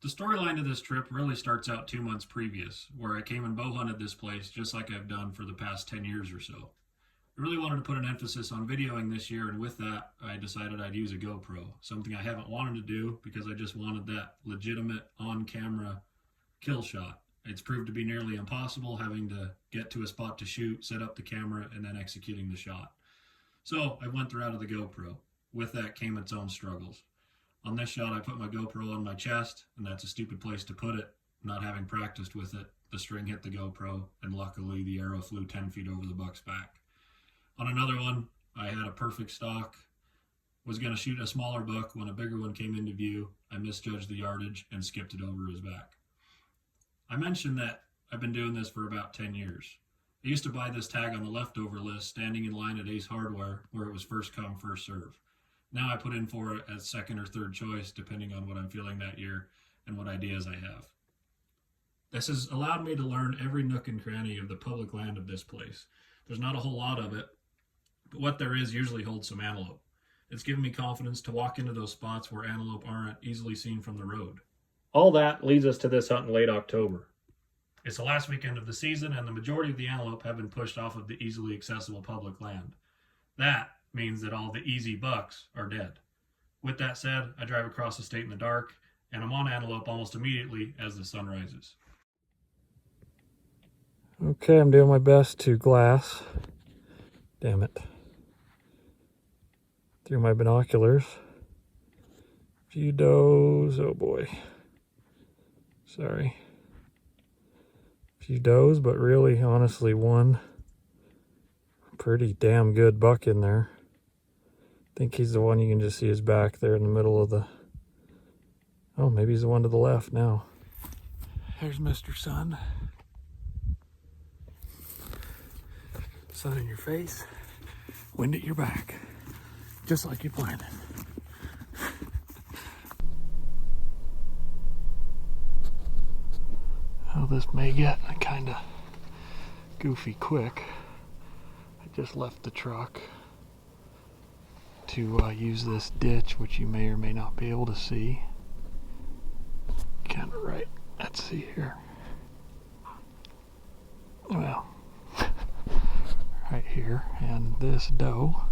The storyline of this trip really starts out 2 months previous, where I came and bow hunted this place just like I've done for the past 10 years or so. I really wanted to put an emphasis on videoing this year, and with that, I decided I'd use a GoPro, something I haven't wanted to do because I just wanted that legitimate on-camera kill shot. It's proved to be nearly impossible having to get to a spot to shoot, set up the camera, and then executing the shot. So I went the route of the GoPro. With that came its own struggles. On this shot, I put my GoPro on my chest, and that's a stupid place to put it. Not having practiced with it, the string hit the GoPro, and luckily the arrow flew 10 feet over the buck's back. On another one, I had a perfect stock, was going to shoot a smaller buck when a bigger one came into view. I misjudged the yardage and skipped it over his back. I mentioned that I've been doing this for about 10 years. I used to buy this tag on the leftover list, standing in line at Ace Hardware, where it was first come, first serve. Now I put in for it as second or third choice, depending on what I'm feeling that year and what ideas I have. This has allowed me to learn every nook and cranny of the public land of this place. There's not a whole lot of it, but what there is usually holds some antelope. It's given me confidence to walk into those spots where antelope aren't easily seen from the road. All that leads us to this hunt in late October. It's the last weekend of the season, and the majority of the antelope have been pushed off of the easily accessible public land. That means that all the easy bucks are dead. With that said, I drive across the state in the dark, and I'm on antelope almost immediately as the sun rises. Okay, I'm doing my best to glass. Damn it. Through my binoculars. Few does, oh boy. Sorry. Few does, but really, honestly, one pretty damn good buck in there. I think he's the one you can just see his back there in the middle of the... Oh, maybe he's the one to the left now. There's Mr. Sun. Sun in your face, wind at your back, just like you planned. Well, this may get kind of goofy quick. I just left the truck to use this ditch, which you may or may not be able to see. Kind of right, let's see here. Well, right here, and this doe,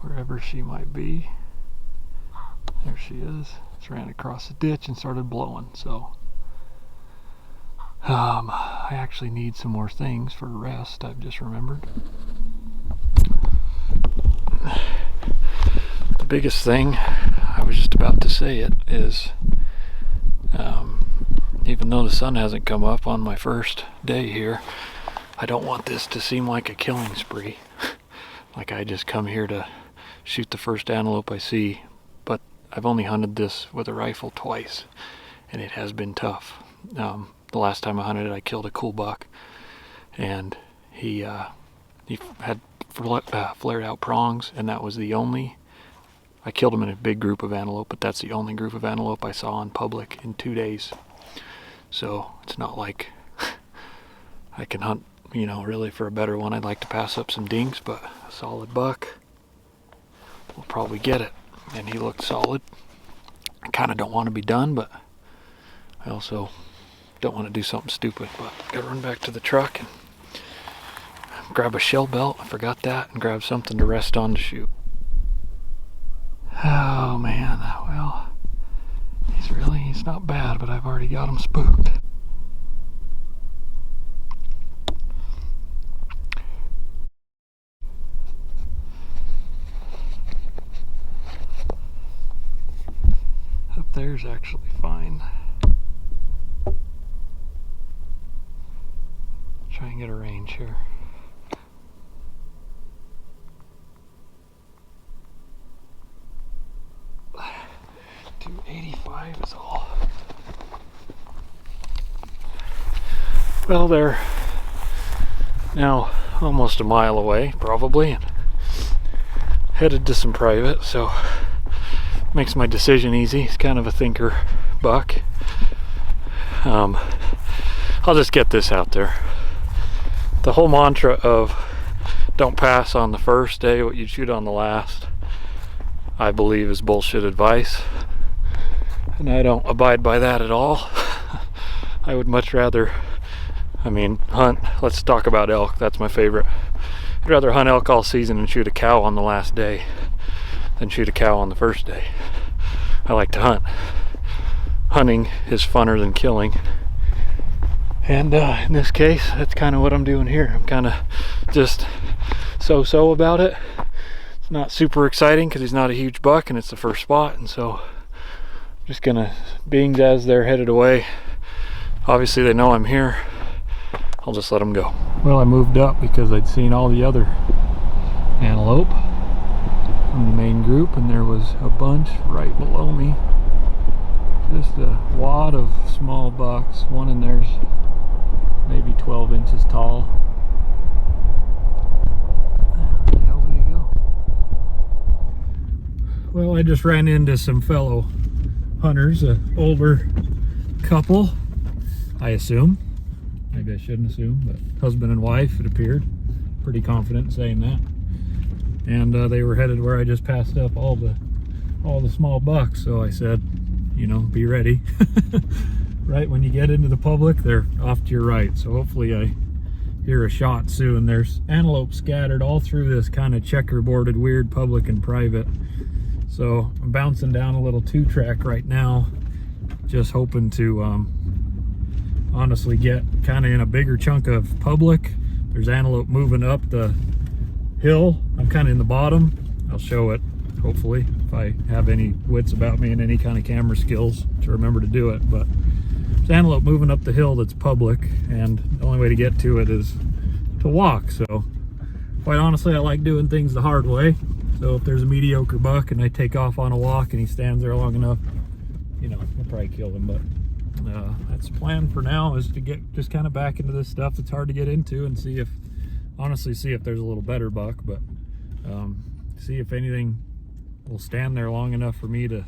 wherever she might be, there she is, just ran across the ditch and started blowing. So I actually need some more things for rest, I've just remembered. The biggest thing, I was just about to say it, is even though the sun hasn't come up on my first day here, I don't want this to seem like a killing spree. Like I just come here to shoot the first antelope I see. But I've only hunted this with a rifle twice, and it has been tough. The last time I hunted it, I killed a cool buck, and he had flared out prongs, and that was the only... I killed him in a big group of antelope, but that's the only group of antelope I saw in public in 2 days. So it's not like I can hunt, you know, really for a better one. I'd like to pass up some dinks, but a solid buck, we'll probably get it. And he looked solid. I kind of don't want to be done, but I also don't want to do something stupid. But gotta run back to the truck and grab a shell belt. I forgot that, and grab something to rest on to shoot. Oh man, well, he's not bad, but I've already got him spooked. Up there's actually fine. Try and get a range here. 285 is all. Well, they're now almost a mile away, probably, and headed to some private, so makes my decision easy. It's kind of a thinker buck. I'll just get this out there. The whole mantra of don't pass on the first day what you'd shoot on the last, I believe, is bullshit advice. And I don't abide by that at all. I would much rather, hunt. Let's talk about elk. That's my favorite. I'd rather hunt elk all season and shoot a cow on the last day than shoot a cow on the first day. I like to hunt. Hunting is funner than killing. And in this case, that's kind of what I'm doing here. I'm kind of just so-so about it. It's not super exciting because he's not a huge buck and it's the first spot. And so I'm just gonna, being as they're headed away, obviously they know I'm here, I'll just let them go. Well, I moved up because I'd seen all the other antelope from the main group, and there was a bunch right below me. Just a wad of small bucks. One in there's maybe 12 inches tall. Where the hell did he go? Well, I just ran into some fellow hunters, an older couple, I assume. Maybe I shouldn't assume, but husband and wife, it appeared. Pretty confident in saying that. And they were headed where I just passed up all the small bucks. So I said, you know, be ready. Right when you get into the public, they're off to your right. So hopefully I hear a shot soon. There's antelope scattered all through this kind of checkerboarded, weird public and private. So I'm bouncing down a little 2-track right now, just hoping to honestly get kind of in a bigger chunk of public. There's antelope moving up the hill. I'm kind of in the bottom. I'll show it, hopefully, if I have any wits about me and any kind of camera skills to remember to do it. But there's antelope moving up the hill that's public, and the only way to get to it is to walk. So quite honestly, I like doing things the hard way. So if there's a mediocre buck and I take off on a walk and he stands there long enough, you know, I'll probably kill him. But that's the plan for now, is to get just kind of back into this stuff that's hard to get into and see if, honestly, see if there's a little better buck, but see if anything will stand there long enough for me to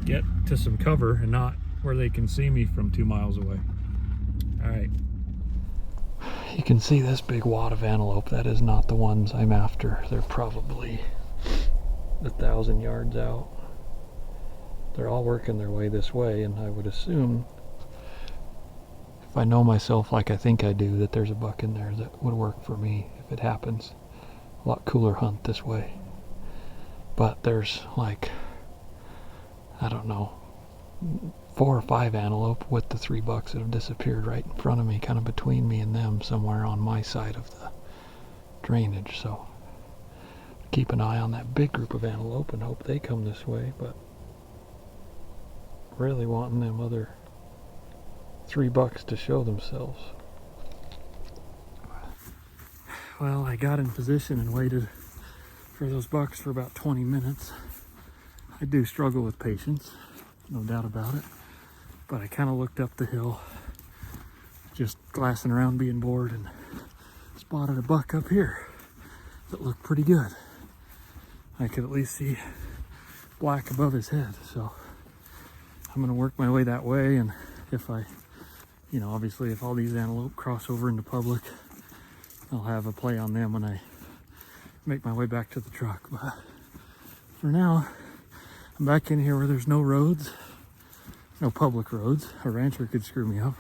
get to some cover and not where they can see me from 2 miles away. All right. You can see this big wad of antelope. That is not the ones I'm after. They're probably 1,000 yards out. They're all working their way this way, and I would assume, if I know myself like I think I do, that there's a buck in there that would work for me if it happens. A lot cooler hunt this way. But there's like, I don't know, 4 or 5 antelope with the 3 bucks that have disappeared right in front of me, kind of between me and them, somewhere on my side of the drainage. So keep an eye on that big group of antelope and hope they come this way, but really wanting them other 3 bucks to show themselves. Well, I got in position and waited for those bucks for about 20 minutes. I do struggle with patience, no doubt about it, but I kind of looked up the hill, just glassing around being bored, and spotted a buck up here that looked pretty good. I could at least see black above his head, so I'm gonna work my way that way. And if I, you know, obviously if all these antelope cross over into public, I'll have a play on them when I make my way back to the truck. But for now, I'm back in here where there's no roads, no public roads. A rancher could screw me up.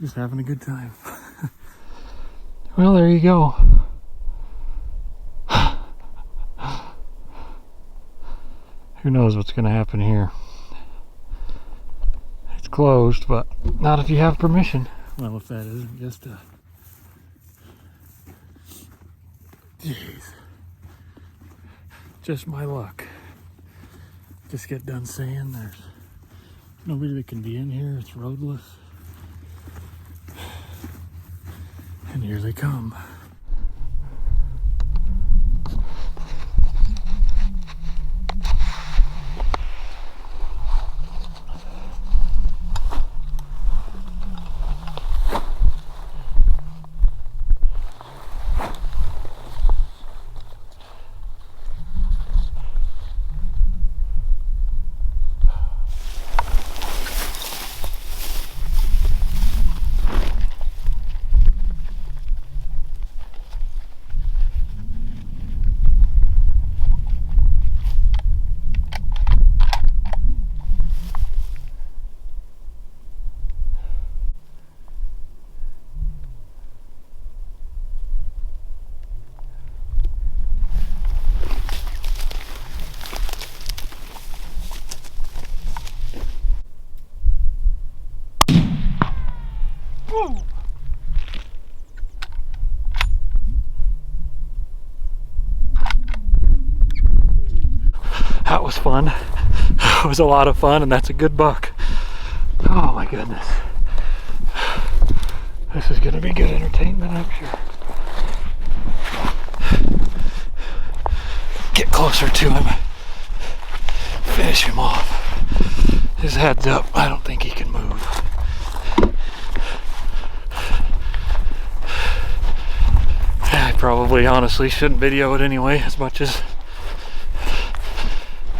Just having a good time. Well, there you go. Who knows what's going to happen here. It's closed, but not if you have permission. Well, if that isn't just a... Jeez. Just my luck. Just get done saying there's nobody that can be in here. It's roadless. And here they come. was fun. It was a lot of fun, and that's a good buck. Oh my goodness. This is going to be good entertainment, I'm sure. Get closer to him. Finish him off. His head's up. I don't think he can move. I probably honestly shouldn't video it anyway, as much as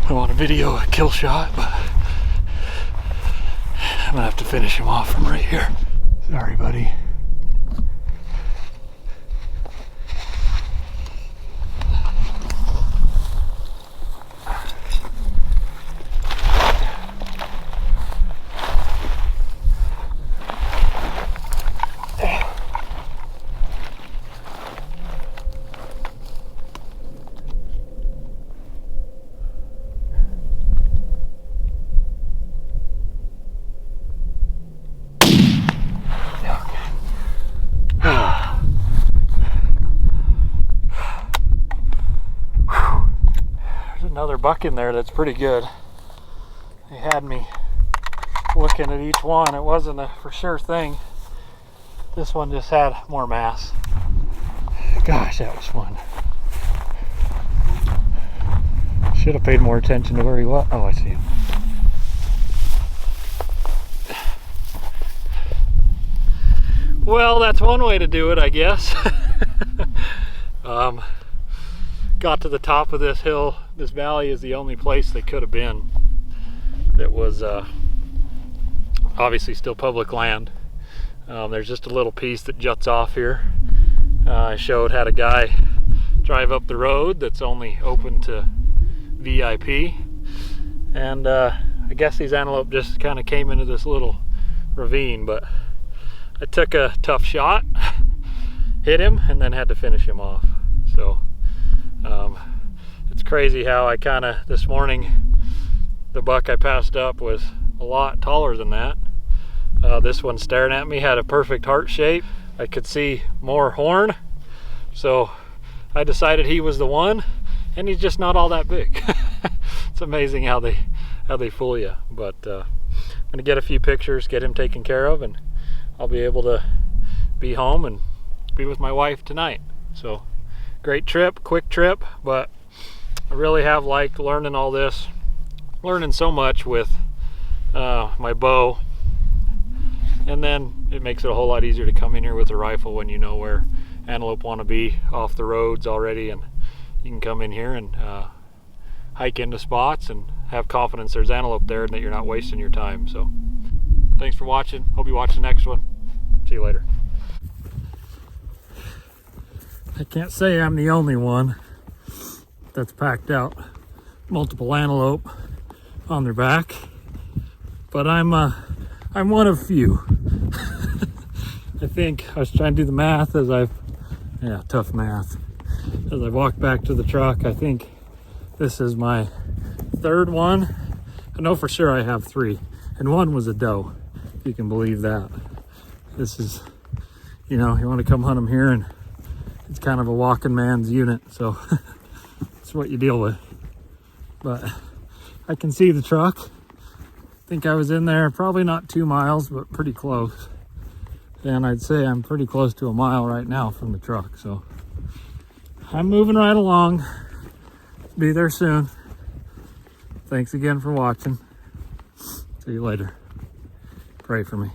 I want to video a kill shot, but I'm gonna have to finish him off from right here. Sorry, buddy. Another buck in there that's pretty good. They had me looking at each one. It wasn't a for sure thing. This one just had more mass. Gosh, that was fun. Should have paid more attention to where he was. Oh, I see him. Well, that's one way to do it, I guess. Got to the top of this hill. This valley is the only place they could have been that was obviously still public land. There's just a little piece that juts off here. I had a guy drive up the road that's only open to VIP, and I guess these antelope just kind of came into this little ravine, but I took a tough shot, hit him, and then had to finish him off. So it's crazy how I kind of, this morning, the buck I passed up was a lot taller than that. This one staring at me had a perfect heart shape. I could see more horn, so I decided he was the one, and he's just not all that big. It's amazing how they fool you. But I'm gonna get a few pictures, get him taken care of, and I'll be able to be home and be with my wife tonight. So great trip, quick trip, but I really have liked learning all this, learning so much with my bow, and then it makes it a whole lot easier to come in here with a rifle when you know where antelope want to be off the roads already, and you can come in here and hike into spots and have confidence there's antelope there and that you're not wasting your time. So thanks for watching. Hope you watch the next one. See you later. I can't say I'm the only one that's packed out multiple antelope on their back, but I'm one of few. I think I was trying to do the math as tough math. As I walked back to the truck, I think this is my third one. I know for sure I have 3, and one was a doe, if you can believe that. This is, you want to come hunt them here, and it's kind of a walking man's unit, so it's what you deal with. But I can see the truck. I think I was in there probably not 2 miles, but pretty close. And I'd say I'm pretty close to a mile right now from the truck, so I'm moving right along. Be there soon. Thanks again for watching. See you later. Pray for me.